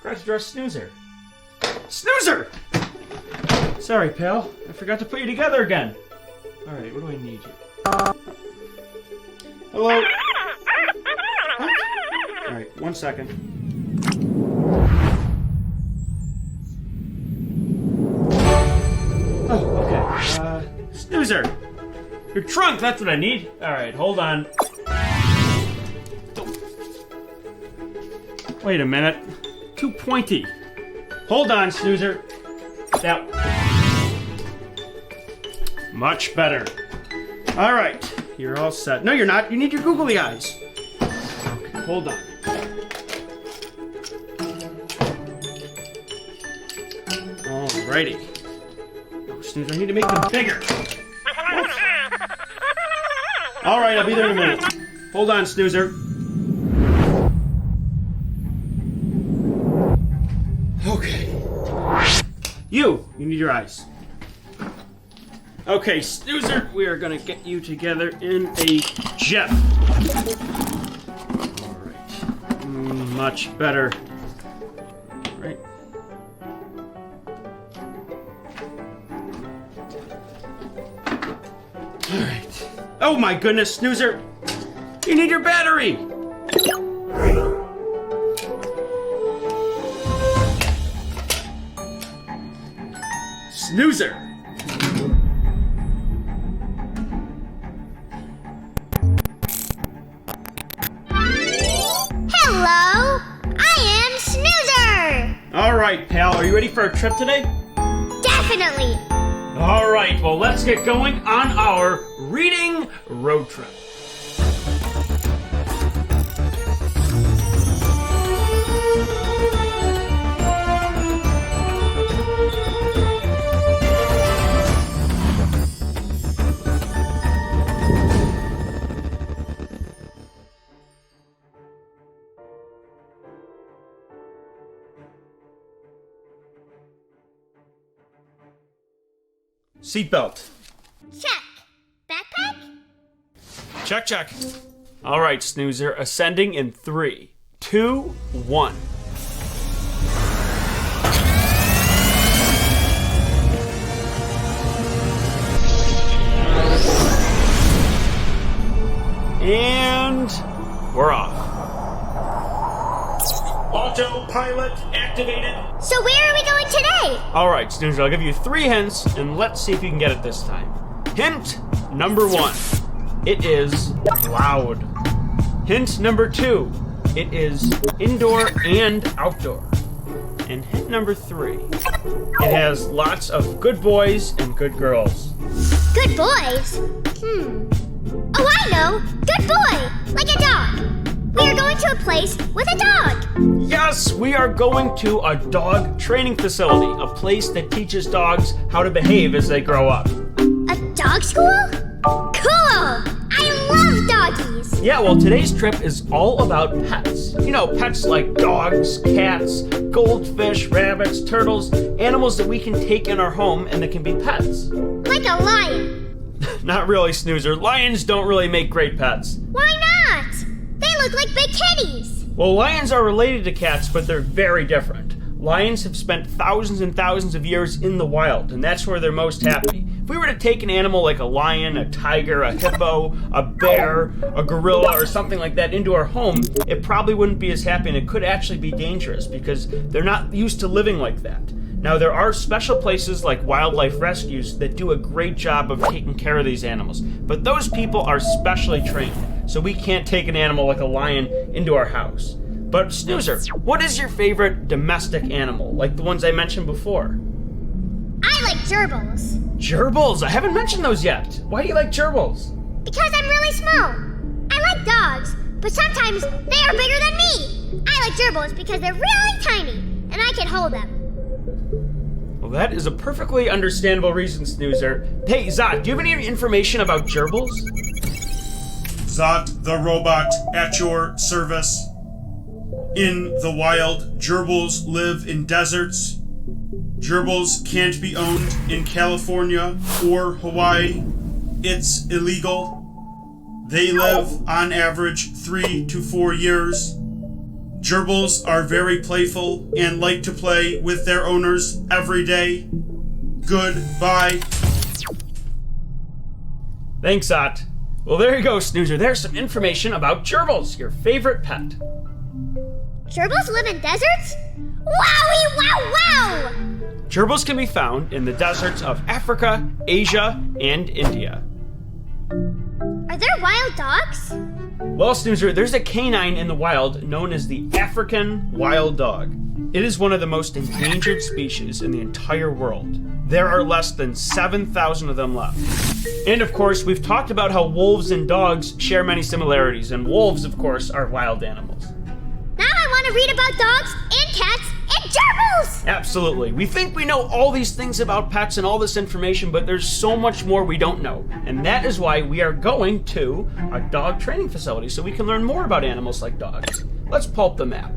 forgot to dress Snoozer. Snoozer! Sorry, pal. I forgot to put you together again. Alright, what do I need you? Hello? What? Alright, 1 second. Oh, okay. Snoozer! Your trunk, that's what I need. Alright, hold on. Wait a minute. Too pointy. Hold on, Snoozer. That. Much better. Alright, you're all set. No, you're not. You need your googly eyes. Okay, hold on. Alrighty. Oh, Snoozer, I need to make them bigger. Alright, I'll be there in a minute. Hold on, Snoozer. Okay. You need your eyes. Okay, Snoozer, we are gonna get you together in a jet. Alright. Much better. Right. Alright. Oh my goodness, Snoozer! You need your battery! Snoozer! Hello! I am Snoozer! Alright, pal, are you ready for a trip today? Definitely! Alright, well, let's get going on our reading road trip. Seatbelt. Check. Backpack? Check, check. All right, Snoozer, ascending in 3, 2, 1. And we're off. Autopilot activated. So where are we going today? All right, Snoozer, I'll give you 3 hints, and let's see if you can get it this time. Hint number 1, it is loud. Hint number 2, it is indoor and outdoor. And hint number 3, it has lots of good boys and good girls. Good boys? Oh, I know! Good boy! Like a dog! We are going to a place with a dog! Yes, we are going to a dog training facility, a place that teaches dogs how to behave as they grow up. A dog school? Cool! I love doggies! Yeah, well, today's trip is all about pets. You know, pets like dogs, cats, goldfish, rabbits, turtles, animals that we can take in our home and that can be pets. Like a lion. Not really, Snoozer. Lions don't really make great pets. Why not? They look like big kitties. Well, lions are related to cats, but they're very different. Lions have spent thousands and thousands of years in the wild, and that's where they're most happy. If we were to take an animal like a lion, a tiger, a hippo, a bear, a gorilla, or something like that into our home, it probably wouldn't be as happy, and it could actually be dangerous because they're not used to living like that. Now, there are special places like wildlife rescues that do a great job of taking care of these animals, but those people are specially trained, so we can't take an animal like a lion into our house. But Snoozer, what is your favorite domestic animal, like the ones I mentioned before? I like gerbils. Gerbils? I haven't mentioned those yet. Why do you like gerbils? Because I'm really small. I like dogs, but sometimes they are bigger than me. I like gerbils because they're really tiny, and I can hold them. Well, that is a perfectly understandable reason, Snoozer. Hey, Zot, do you have any information about gerbils? Zot, the robot, at your service. In the wild, gerbils live in deserts. Gerbils can't be owned in California or Hawaii. It's illegal. They live, on average, 3 to 4 years. Gerbils are very playful and like to play with their owners every day. Goodbye. Thanks, Ott. Well, there you go, Snoozer. There's some information about gerbils, your favorite pet. Gerbils live in deserts? Wowie wow wow! Gerbils can be found in the deserts of Africa, Asia, and India. Are there wild dogs? Well, Snoozer, there's a canine in the wild known as the African wild dog. It is one of the most endangered species in the entire world. There are less than 7,000 of them left. And of course, we've talked about how wolves and dogs share many similarities, and wolves, of course, are wild animals. Now I want to read about dogs and cats and gerbils! Absolutely. We think we know all these things about pets and all this information, but there's so much more we don't know. And that is why we are going to a dog training facility so we can learn more about animals like dogs. Let's pull up the map.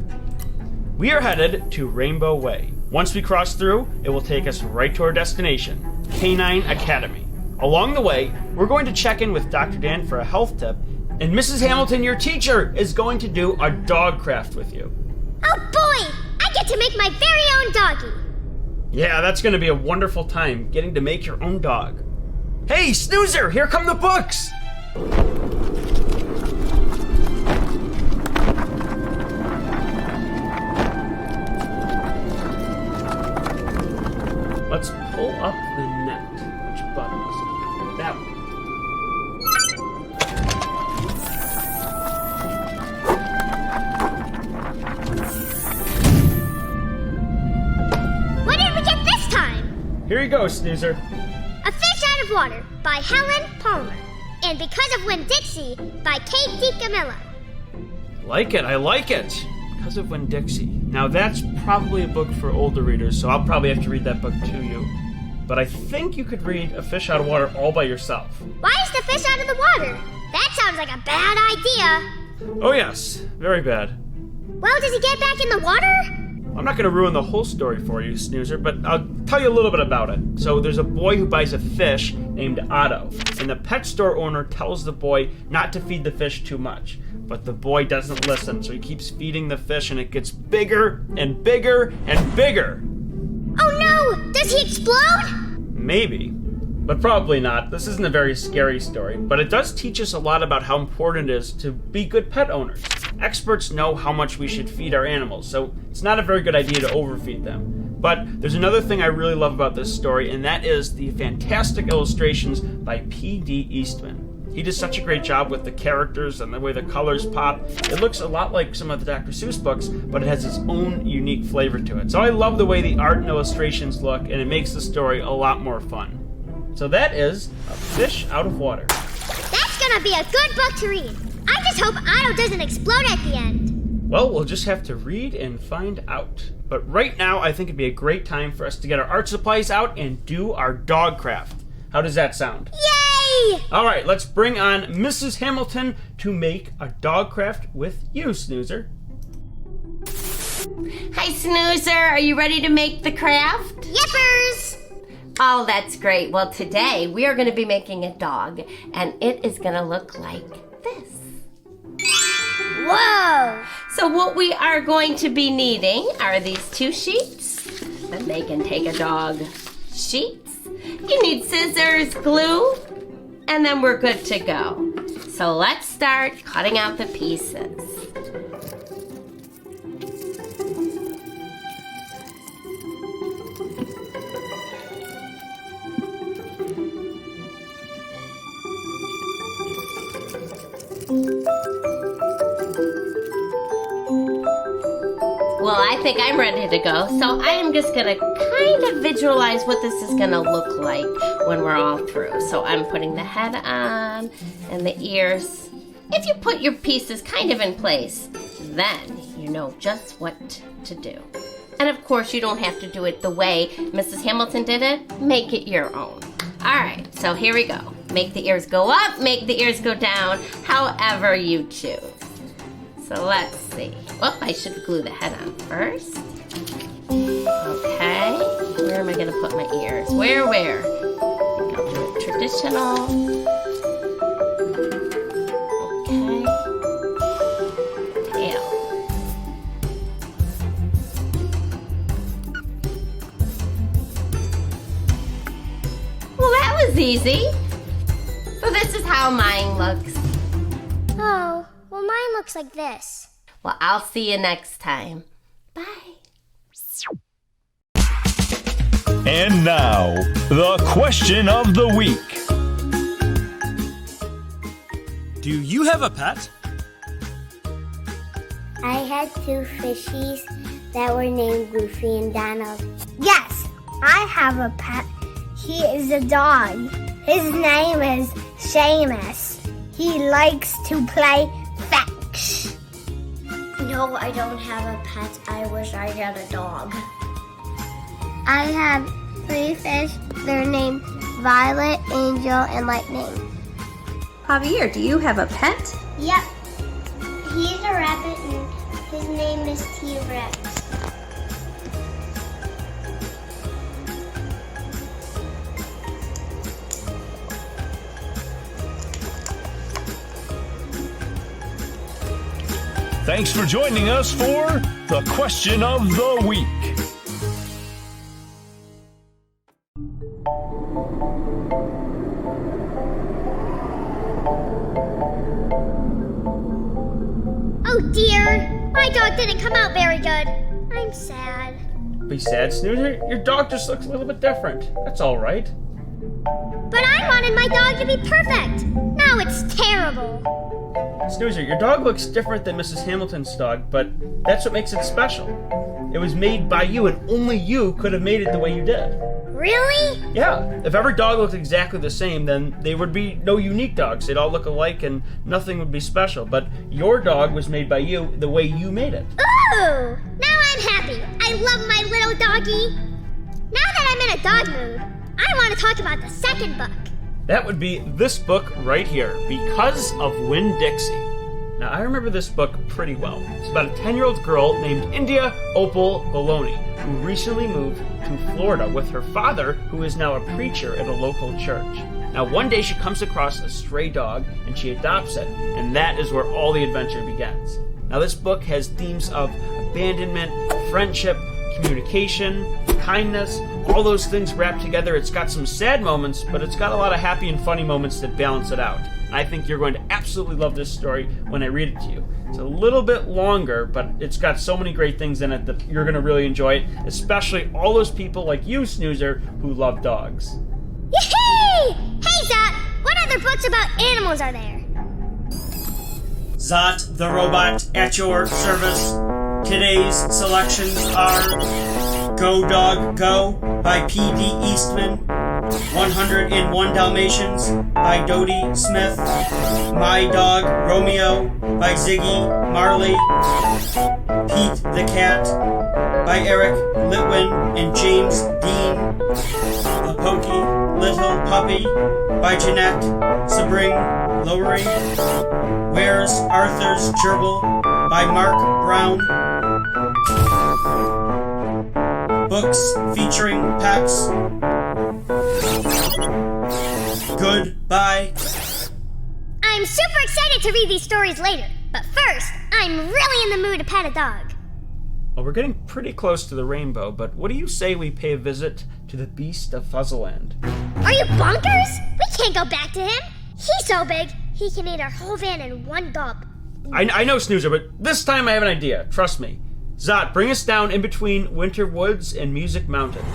We are headed to Rainbow Way. Once we cross through, it will take us right to our destination, Canine Academy. Along the way, we're going to check in with Dr. Dan for a health tip, and Mrs. Hamilton, your teacher, is going to do a dog craft with you. Oh boy! I get to make my very own doggy! Yeah, that's going to be a wonderful time, getting to make your own dog. Hey, Snoozer, here come the books! Let's pull up the net. Which button was it? That one. What did we get this time? Here you go, Snoozer. A Fish Out of Water by Helen Palmer. And Because of Winn-Dixie by Kate DiCamillo. I like it. Because of Winn-Dixie. Now that's probably a book for older readers, so I'll probably have to read that book to you. But I think you could read A Fish Out of Water all by yourself. Why is the fish out of the water? That sounds like a bad idea. Oh yes, very bad. Well, does he get back in the water? I'm not going to ruin the whole story for you, Snoozer, but I'll tell you a little bit about it. So there's a boy who buys a fish named Otto, and the pet store owner tells the boy not to feed the fish too much. But the boy doesn't listen, so he keeps feeding the fish, and it gets bigger and bigger and bigger. Oh no! Does he explode? Maybe, but probably not. This isn't a very scary story, but it does teach us a lot about how important it is to be good pet owners. Experts know how much we should feed our animals, so it's not a very good idea to overfeed them. But there's another thing I really love about this story, and that is the fantastic illustrations by P.D. Eastman. He does such a great job with the characters and the way the colors pop. It looks a lot like some of the Dr. Seuss books, but it has its own unique flavor to it. So I love the way the art and illustrations look, and it makes the story a lot more fun. So that is A Fish Out of Water. That's gonna be a good book to read. I just hope Otto doesn't explode at the end. Well, we'll just have to read and find out. But right now, I think it'd be a great time for us to get our art supplies out and do our dog craft. How does that sound? Yay! All right, let's bring on Mrs. Hamilton to make a dog craft with you, Snoozer. Hi, Snoozer. Are you ready to make the craft? Yippers! Oh, that's great. Well, today we are going to be making a dog, and it is going to look like this. Whoa! So what we are going to be needing are these two sheets. And they can take a dog sheets. You need scissors, glue, and then we're good to go. So let's start cutting out the pieces. Well, I think I'm ready to go, so I am just gonna kind of visualize what this is gonna look like when we're all through. So I'm putting the head on and the ears. If you put your pieces kind of in place, then you know just what to do. And of course, you don't have to do it the way Mrs. Hamilton did it. Make it your own. All right, so here we go. Make the ears go up, make the ears go down, however you choose. So let's see. Oh, I should glue the head on first. Okay. Where am I going to put my ears? Where? I'll do it traditional. Okay. Tail. easy. So this is how mine looks. Oh, well, mine looks like this. Well, I'll see you next time. Bye. And now, the question of the week. Do you have a pet? I had 2 fishies that were named Goofy and Donald. Yes, I have a pet. He is a dog. His name is Seamus. He likes to play fetch. No, I don't have a pet. I wish I had a dog. I have 3 fish. They're named Violet, Angel, and Lightning. Javier, do you have a pet? Yep. He's a rabbit and his name is T-Rex. Thanks for joining us for the question of the week. Oh dear, my dog didn't come out very good. I'm sad. Be sad, Snoozer. Your dog just looks a little bit different. That's all right. But I wanted my dog to be perfect. Now it's terrible. Snoozer, your dog looks different than Mrs. Hamilton's dog, but that's what makes it special. It was made by you, and only you could have made it the way you did. Really? Yeah, if every dog looked exactly the same, then there would be no unique dogs. They'd all look alike and nothing would be special. But your dog was made by you the way you made it. Ooh! Now I'm happy. I love my little doggy. Now that I'm in a dog mood, I want to talk about the second book. That would be this book right here, Because of Winn-Dixie. Now, I remember this book pretty well. It's about a 10-year-old girl named India Opal Baloney, who recently moved to Florida with her father, who is now a preacher at a local church. Now, one day she comes across a stray dog, and she adopts it, and that is where all the adventure begins. Now, this book has themes of abandonment, friendship, communication, kindness, all those things wrapped together. It's got some sad moments, but it's got a lot of happy and funny moments that balance it out. I think you're going to absolutely love this story when I read it to you. It's a little bit longer, but it's got so many great things in it that you're going to really enjoy it, especially all those people like you, Snoozer, who love dogs. Yee-hee! Hey, Zot, what other books about animals are there? Zot the Robot at your service. Today's selections are Go Dog Go by P.D. Eastman, 101 Dalmatians by Dodie Smith, My Dog Romeo by Ziggy Marley, Pete the Cat by Eric Litwin and James Dean, The POKY Little Puppy by Jeanette Sabring Lowry, Where's Arthur's Gerbil by Mark Brown, books featuring pets. Goodbye. I'm super excited to read these stories later, but first, I'm really in the mood to pet a dog. Well, we're getting pretty close to the rainbow, but what do you say we pay a visit to the Beast of Fuzzleland? Are you bonkers? We can't go back to him. He's so big, he can eat our whole van in one gulp. I know, Snoozer, but this time I have an idea. Trust me. Zot, bring us down in between Winter Woods and Music Mountains.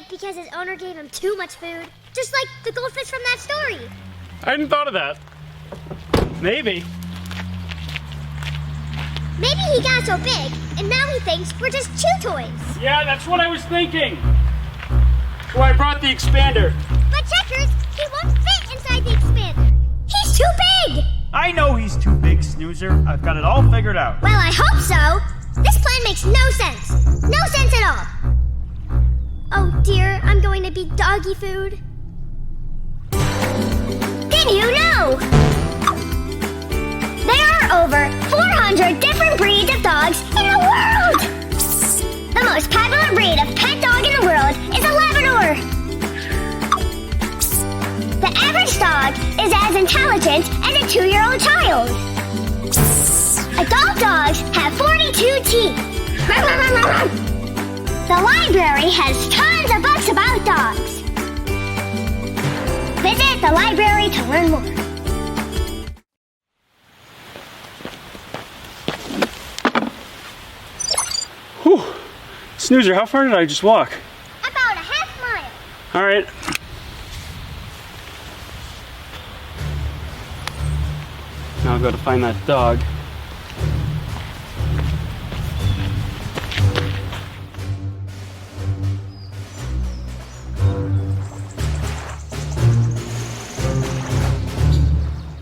Because his owner gave him too much food, just like the goldfish from that story. I hadn't thought of that. Maybe. Maybe he got so big, and now he thinks we're just chew toys. Yeah, that's what I was thinking. That's why I brought the expander. But Checkers, he won't fit inside the expander. He's too big! I know he's too big, Snoozer. I've got it all figured out. Well, I hope so. This plan makes no sense. No sense at all. Oh dear, I'm going to be doggy food. Did you know? There are over 400 different breeds of dogs in the world! The most popular breed of pet dog in the world is a Labrador. The average dog is as intelligent as a 2-year-old child. Adult dogs have 42 teeth. The library has tons of books about dogs. Visit the library to learn more. Whew. Snoozer, how far did I just walk? About a half mile. All right. Now I'll go to find that dog.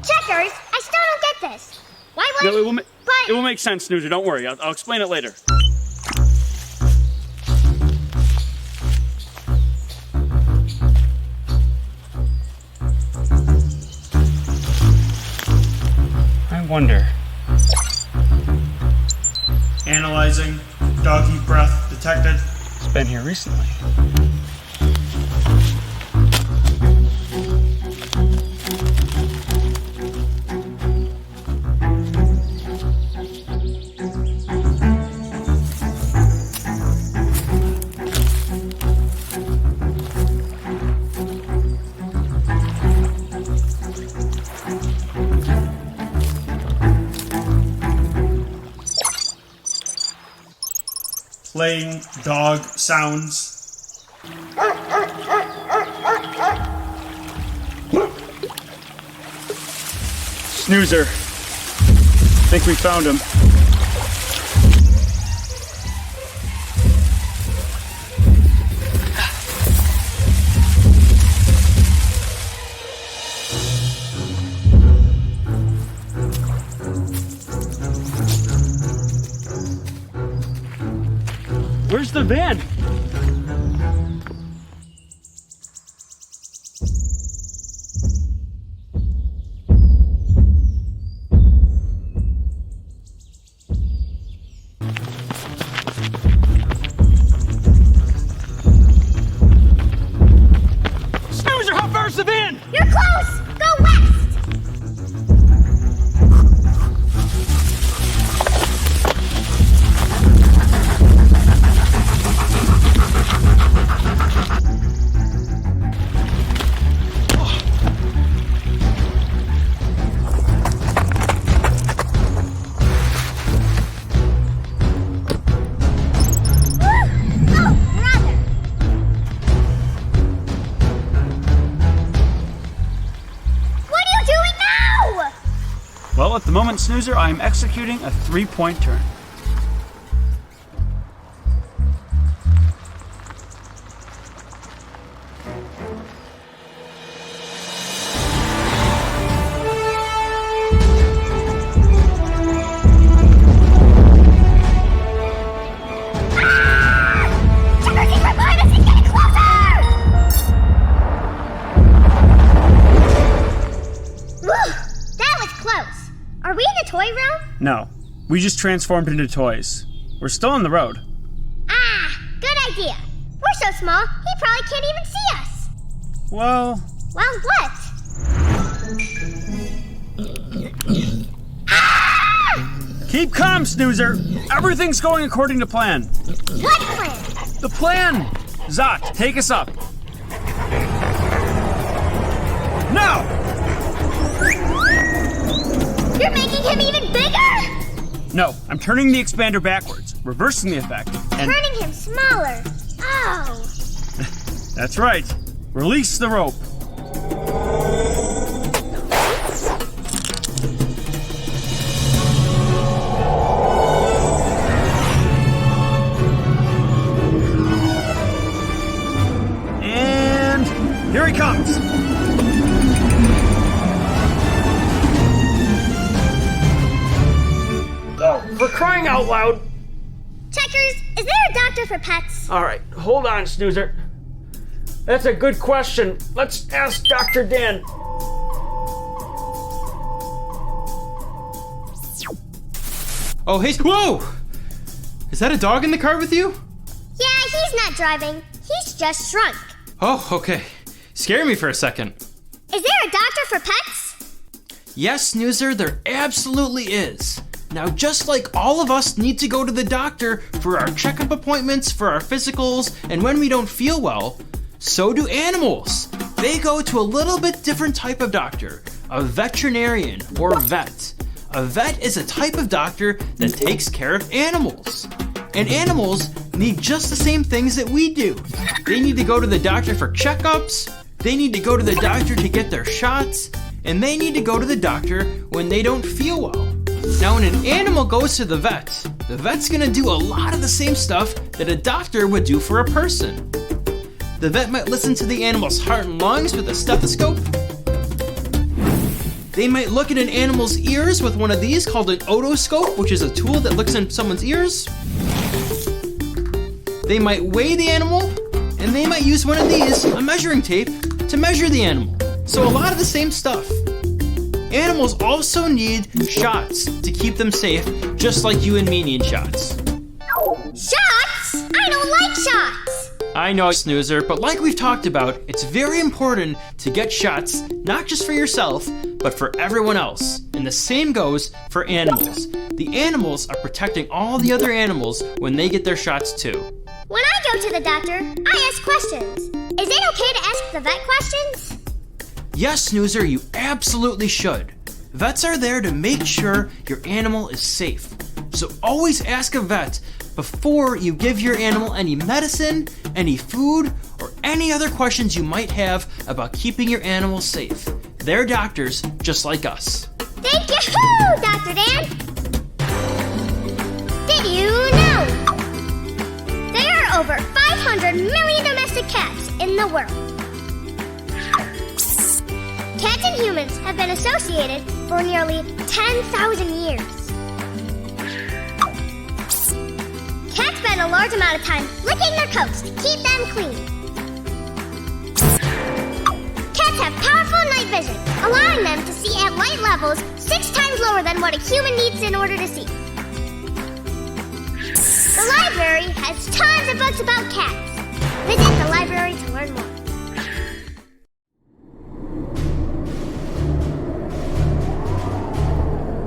Checkers, I still don't get this. Why would... No, it will make sense, Snoozer. Don't worry. I'll explain it later. I wonder. Analyzing. Doggy breath detected. It's been here recently. Playing dog sounds. Snoozer. Think we found him. Where's the van? Snoozer, how far's the van? You're close! Go west! Well, at the moment, Snoozer, I am executing a 3-point turn. No, we just transformed into toys. We're still on the road. Ah, good idea. We're so small, he probably can't even see us. Well... Well, what? Keep calm, Snoozer. Everything's going according to plan. What plan? The plan! Zot, take us up. Now! You're making him even bigger? No, I'm turning the expander backwards, reversing the effect, and... Turning him smaller. Oh. That's right. Release the rope. And here he comes. Oh, for crying out loud. Checkers, is there a doctor for pets? All right, hold on, Snoozer. That's a good question. Let's ask Dr. Dan. Oh, hey, whoa! Is that a dog in the car with you? Yeah, he's not driving. He's just shrunk. Oh, okay. Scared me for a second. Is there a doctor for pets? Yes, Snoozer, there absolutely is. Now, just like all of us need to go to the doctor for our checkup appointments, for our physicals, and when we don't feel well, so do animals. They go to a little bit different type of doctor, a veterinarian or vet. A vet is a type of doctor that takes care of animals. And animals need just the same things that we do. They need to go to the doctor for checkups, they need to go to the doctor to get their shots, and they need to go to the doctor when they don't feel well. Now, when an animal goes to the vet's gonna do a lot of the same stuff that a doctor would do for a person. The vet might listen to the animal's heart and lungs with a stethoscope. They might look at an animal's ears with one of these called an otoscope, which is a tool that looks in someone's ears. They might weigh the animal, and they might use one of these, a measuring tape, to measure the animal. So a lot of the same stuff. Animals also need shots to keep them safe, just like you and me need shots. Shots? I don't like shots. I know, Snoozer, but like we've talked about, it's very important to get shots, not just for yourself, but for everyone else. And the same goes for animals. The animals are protecting all the other animals when they get their shots too. When I go to the doctor, I ask questions. Is it okay to ask the vet questions? Yes, Snoozer, you absolutely should. Vets are there to make sure your animal is safe. So always ask a vet before you give your animal any medicine, any food, or any other questions you might have about keeping your animal safe. They're doctors just like us. Thank you, Dr. Dan. Did you know? There are over 500 million domestic cats in the world. Cats and humans have been associated for nearly 10,000 years. Cats spend a large amount of time licking their coats to keep them clean. Cats have powerful night vision, allowing them to see at light levels 6 times lower than what a human needs in order to see. The library has tons of books about cats. Visit the library to learn more.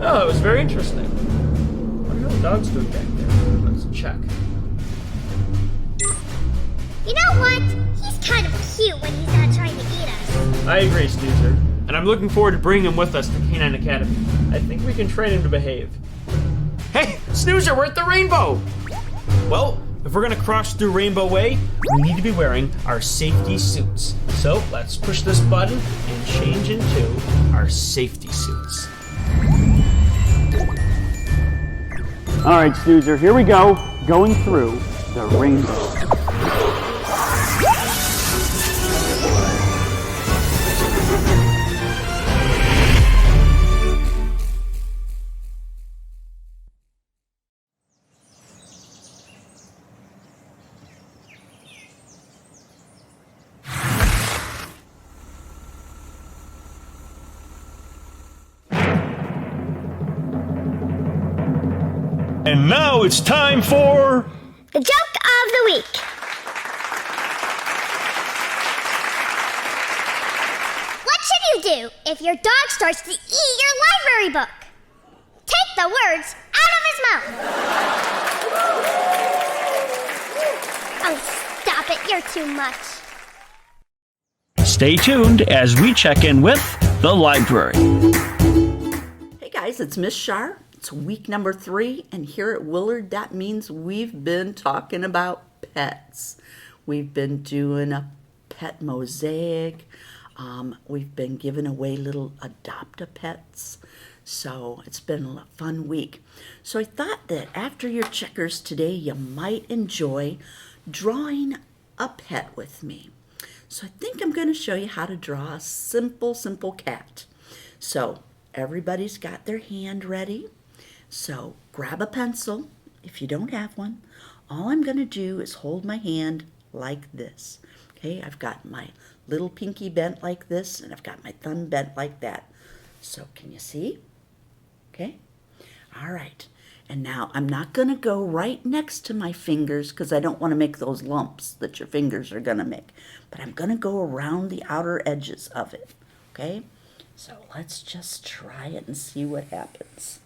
Oh, that was very interesting. I wonder how the dog's doing back there. Let's check. You know what? He's kind of cute when he's not trying to eat us. I agree, Snoozer. And I'm looking forward to bringing him with us to Canine Academy. I think we can train him to behave. Hey, Snoozer, we're at the rainbow! Well, if we're gonna cross through Rainbow Way, we need to be wearing our safety suits. So let's push this button and change into our safety suits. All right, Snoozer, here we go, going through the rainbow. And now it's time for... The joke of the week. What should you do if your dog starts to eat your library book? Take the words out of his mouth. Oh, stop it. You're too much. Stay tuned as we check in with the library. Hey guys, it's Miss Char. It's week number 3, and here at Willard, that means we've been talking about pets. We've been doing a pet mosaic. We've been giving away little adopt-a-pets. So it's been a fun week. So I thought that after your checkers today, you might enjoy drawing a pet with me. So I think I'm going to show you how to draw a simple cat. So everybody's got their hand ready. So grab a pencil if you don't have one. All I'm going to do is hold my hand like this. Okay, I've got my little pinky bent like this, and I've got my thumb bent like that. So can you see? Okay, all right. And now I'm not going to go right next to my fingers because I don't want to make those lumps that your fingers are going to make. But I'm going to go around the outer edges of it, okay? So let's just try it and see what happens.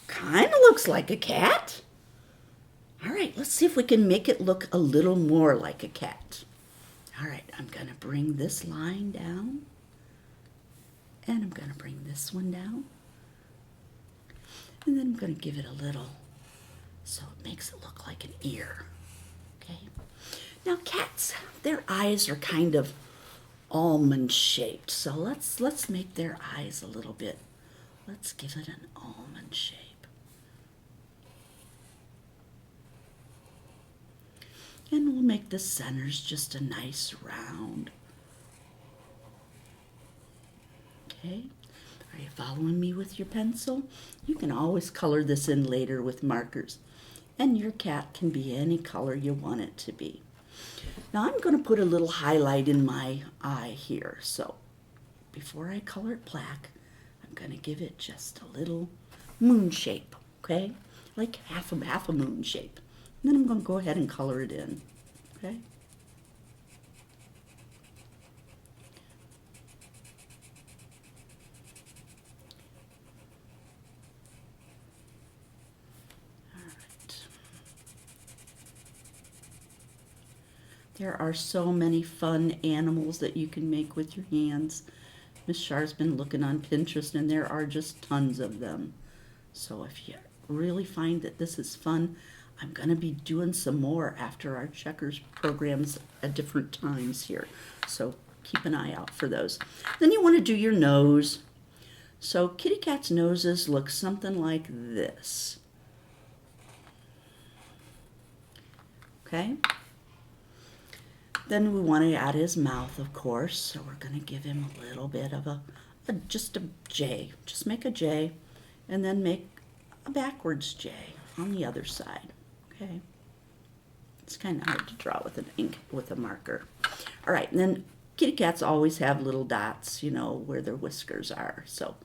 Kind of looks like a cat. All right, let's see if we can make it look a little more like a cat. All right, I'm going to bring this line down. And I'm going to bring this one down. And then I'm going to give it a little, so it makes it look like an ear. Okay. Now cats, their eyes are kind of almond shaped. So let's make their eyes a little bit. Let's give it an almond shape. And we'll make the centers just a nice round. Okay, are you following me with your pencil? You can always color this in later with markers. And your cat can be any color you want it to be. Now I'm going to put a little highlight in my eye here. So before I color it black, I'm going to give it just a little moon shape, okay? Like half a moon shape. And then I'm going to go ahead and color it in, okay? All right. There are so many fun animals that you can make with your hands. Miss Char's been looking on Pinterest and there are just tons of them. So if you really find that this is fun, I'm going to be doing some more after our checkers programs at different times here. So keep an eye out for those. Then you want to do your nose. So kitty cats' noses look something like this. Okay? Then we want to add his mouth, of course. So we're going to give him a little bit of just a J. Just make a J and then make a backwards J on the other side. Okay, it's kind of hard to draw with a marker. All right, and then kitty cats always have little dots, you know, where their whiskers are. So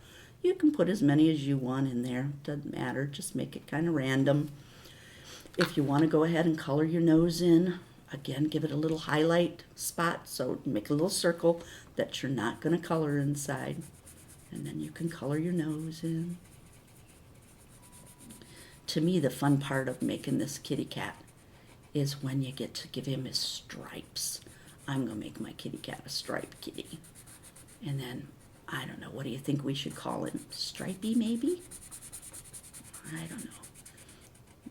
you can put as many as you want in there. Doesn't matter. Just make it kind of random. If you want to go ahead and color your nose in, again, give it a little highlight spot. So make a little circle that you're not going to color inside. And then you can color your nose in. To me, the fun part of making this kitty cat is when you get to give him his stripes. I'm going to make my kitty cat a striped kitty. And then, I don't know, what do you think we should call him? Stripey, maybe? I don't know.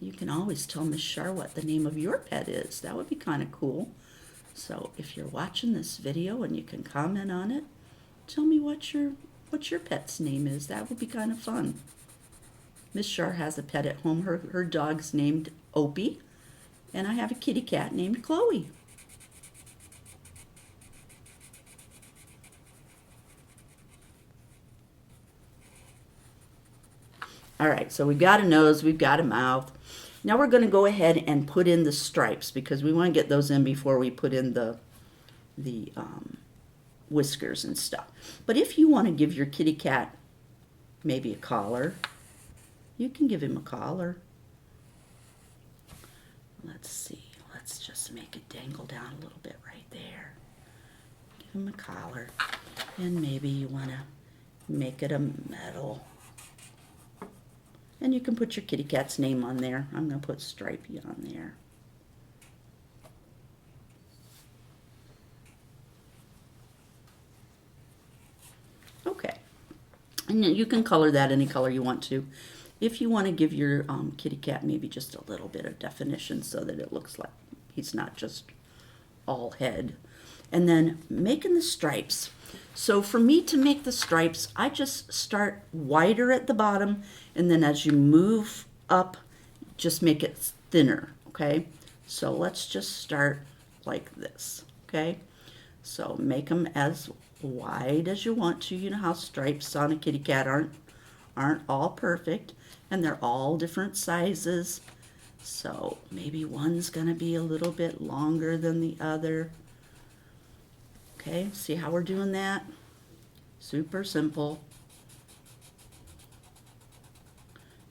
You can always tell Miss Char what the name of your pet is. That would be kind of cool. So if you're watching this video and you can comment on it, tell me what your pet's name is. That would be kind of fun. Miss Char has a pet at home. Her dog's named Opie, and I have a kitty cat named Chloe. All right, so we've got a nose, we've got a mouth. Now we're going to go ahead and put in the stripes because we want to get those in before we put in the whiskers and stuff. But if you want to give your kitty cat maybe a collar, you can give him a collar. Let's see. Let's just make it dangle down a little bit right there. Give him a collar. And maybe you want to make it a medal. And you can put your kitty cat's name on there. I'm going to put Stripey on there. Okay. And you can color that any color you want to. If you want to give your kitty cat maybe just a little bit of definition so that it looks like he's not just all head. And then making the stripes. So for me to make the stripes, I just start wider at the bottom, and then as you move up, just make it thinner, okay? So let's just start like this, okay? So make them as wide as you want to. You know how stripes on a kitty cat aren't all perfect, and they're all different sizes. So maybe one's gonna be a little bit longer than the other. Okay, see how we're doing that? Super simple.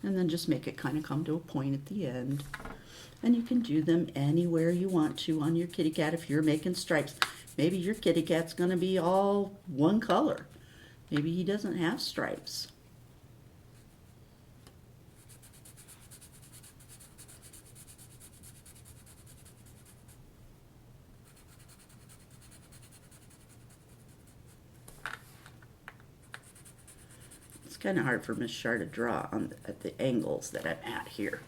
And then just make it kind of come to a point at the end. And you can do them anywhere you want to on your kitty cat if you're making stripes. Maybe your kitty cat's going to be all one color. Maybe he doesn't have stripes. It's kind of hard for Miss Char to draw at the angles that I'm at here.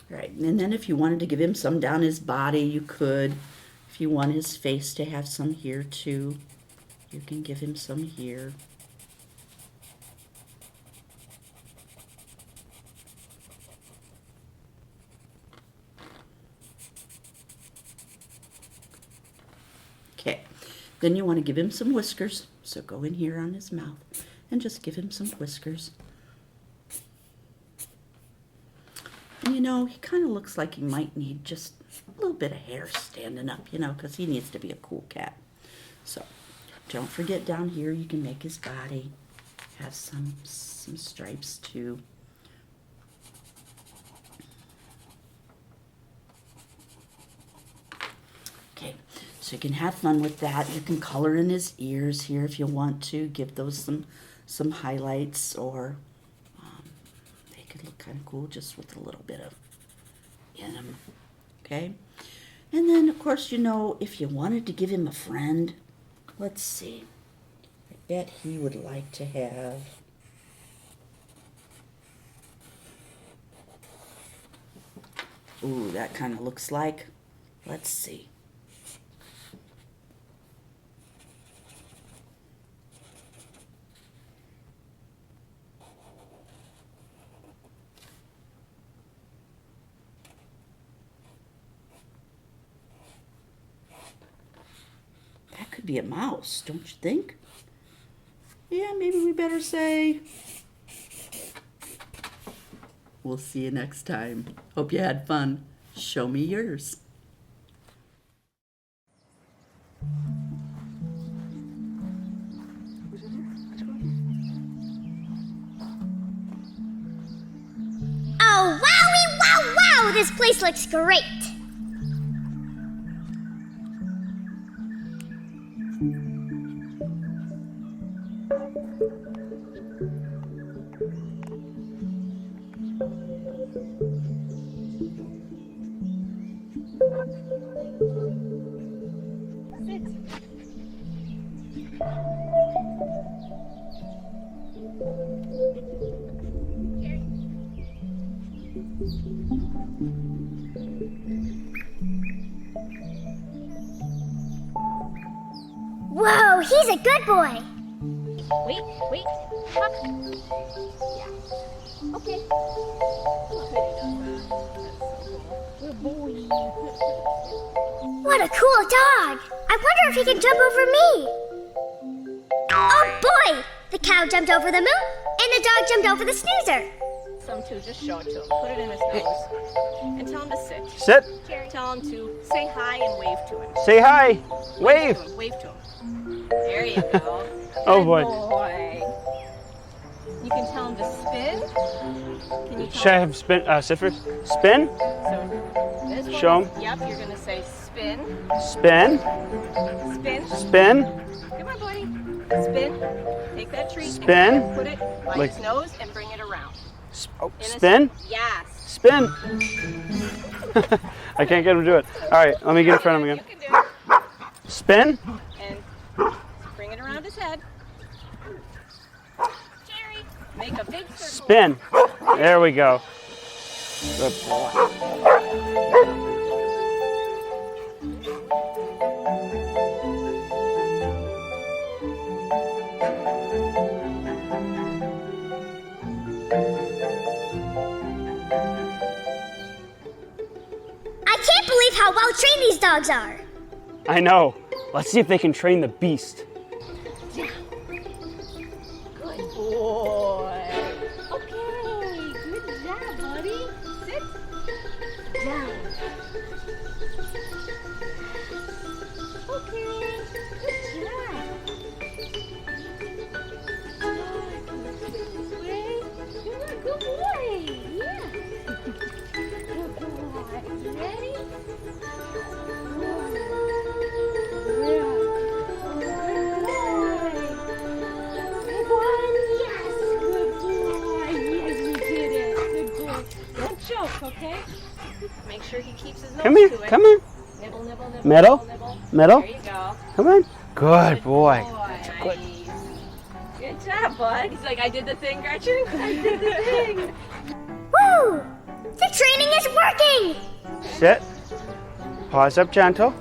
Right, and then if you wanted to give him some down his body, you could. If you want his face to have some here too, you can give him some here. Okay, then you want to give him some whiskers. So go in here on his mouth and just give him some whiskers. And you know, he kind of looks like he might need just a little bit of hair standing up, you know, because he needs to be a cool cat. So don't forget down here you can make his body have some stripes too. Okay, so you can have fun with that. You can color in his ears here if you want to. Give those some highlights, or they could look kind of cool just with a little bit of in them. Okay, and then of course, you know, if you wanted to give him a friend, let's see. I bet he would like to have ooh, that kind of looks like, let's see. That could be a mouse, don't you think? Yeah, maybe we better say, we'll see you next time. Hope you had fun. Show me yours. Oh, wowie, wow, wow! This place looks great! Whoa, he's a good boy! Wait, Chuck. Yeah. Okay. Good boy. What a cool dog! I wonder if he can jump over me! Oh boy! The cow jumped over the moon, and the dog jumped over the snoozer! Some too, just show it to him. Put it in his nose. And tell him to sit. Sit. Tell him to say hi and wave to him. Say hi. Wave. Wave to him. There you go. Oh Good boy. You can tell him to spin. Can you tell Should I have spin? Sit first. Spin. So this one, Show him. Yep, you're gonna say spin. Spin. Spin. Spin. Come on, buddy. Spin. Take that treat. Spin. And put it by Like- his nose and bring it around. Spin. Yes. Spin. I can't get him to do it. All right, let me get in front of him You again. can do it. Spin. And bring it around his head. Jerry, make a big circle. Spin. There we go. Good boy. I can't believe how well trained these dogs are. I know. Let's see if they can train the beast. Good boy. Okay, good job, buddy. Sit down. Okay, good job. Good boy. Yeah. Good boy. Ready? Okay? Make sure he keeps his nose Come here, to it. come here. Nibble, nibble, nibble. Middle, Nibble. middle. There you go. Come on. Good boy. Nice. Good. Good job, bud. He's like, I did the thing, Gretchen. I did the thing. Woo! The training is working! Sit. Paws up gentle.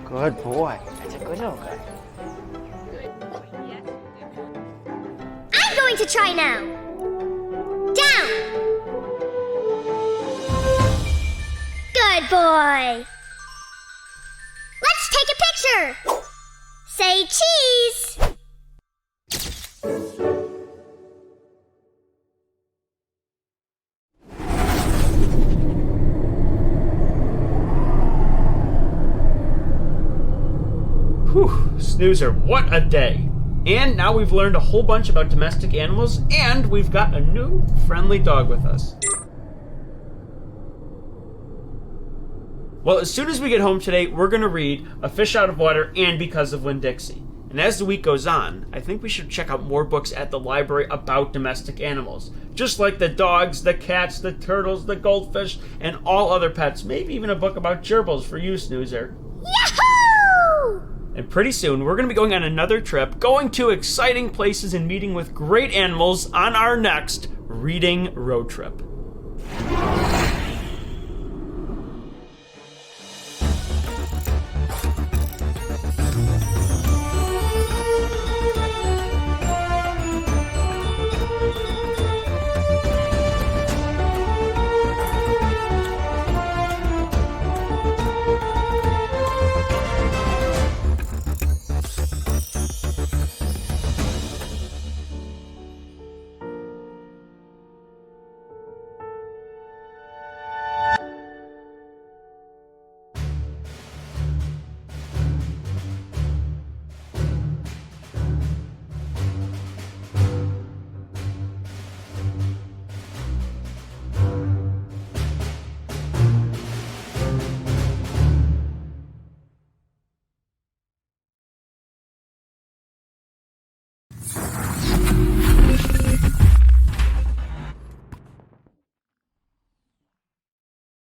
Good boy. That's a good little guy. Good boy. Yes. I'm going to try now. Down! Good boy! Let's take a picture! Say cheese! Whew, Snoozer, what a day. And now we've learned a whole bunch about domestic animals, and we've got a new friendly dog with us. Well, as soon as we get home today, we're going to read A Fish Out of Water and Because of Winn-Dixie. And as the week goes on, I think we should check out more books at the library about domestic animals. Just like the dogs, the cats, the turtles, the goldfish, and all other pets. Maybe even a book about gerbils for you, Snoozer. Yahoo! And pretty soon, we're going to be going on another trip, going to exciting places and meeting with great animals on our next Reading Road Trip.